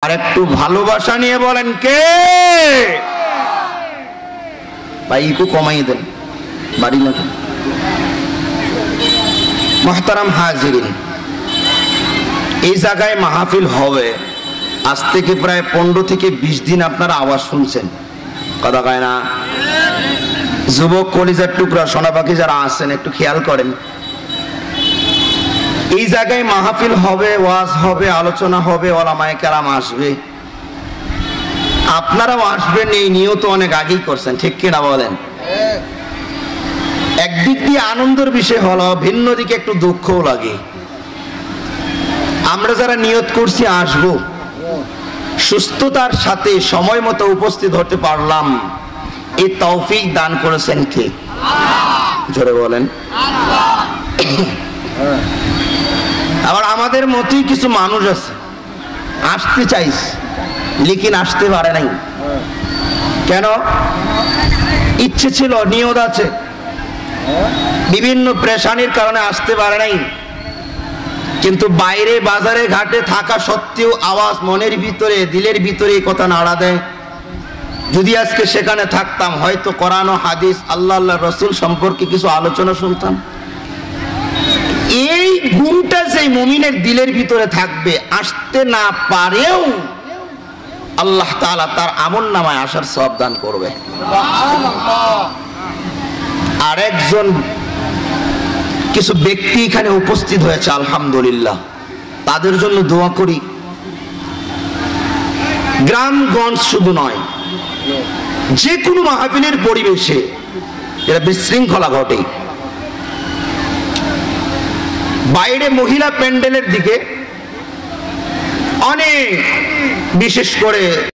আর একটু ভালোবাসা নিয়ে বলেন কে? ভাই একটু কমাই দেন, বাড়ি না। মুহতারাম হাজিরিন, এই জায়গায় মাহফিল হবে আজ থেকে প্রায় 15 থেকে 20 দিন আপনারা আওয়াজ শুনছেন, কথা কয় না? যুবক কলিজার টুকরা সোনা পাখি যারা আছেন একটু খেয়াল করেন, এই জায়গায় মাহফিল হবে, ওয়াজ হবে, আলোচনা হবে, ওলামায়ে কেরাম আসবে, আপনারাও আসবেন, এই নিয়ত অনেক আগেই করছেন, ঠিক কিনা বলেন? একদিক দিয়ে আনন্দের বিষয় হলো, ভিন্ন দিকে একটু দুঃখও লাগে। আমরা যারা নিয়ত করছি আসব, সুস্থতার সাথে সময় মতো উপস্থিত হতে পারলাম, এই তৌফিক দান করেছেন কে? জোরে বলেন। আবার আমাদের মতোই কিছু মানুষ আছে, আসতে চাইছে লেকিন আসতে পারে নাই। কেন? ইচ্ছে ছিল, নিয়ত আছে, বিভিন্ন পেরেশানির কারণে আসতে পারে নাই, কিন্তু বাইরে বাজারে ঘাটে থাকা সত্ত্বেও আওয়াজ মনের ভিতরে, দিলের ভিতরে এই কথা নাড়া দেয়, যদি আজকে সেখানে থাকতাম হয়তো কোরআন ও হাদিস, আল্লাহ আল্লাহ রসুল সম্পর্কে কিছু আলোচনা শুনতাম। এই গুণটা যে মুমিনের দিলের ভিতরে থাকবে, আসতে না পারেও আল্লাহ তাআলা তার আমলনামায় আসার সওয়াব দান করবে। আরেকজন কিছু ব্যক্তি এখানে উপস্থিত হয়েছে, আলহামদুলিল্লাহ, তাদের জন্য দোয়া করি। গ্রামগঞ্জ শুধু নয়, যে কোনো মাহফিলের পরিবেশে এরা বিশৃঙ্খলা ঘটে। বাইরে মহিলা প্যান্ডেলের দিকে অনেক, বিশেষ করে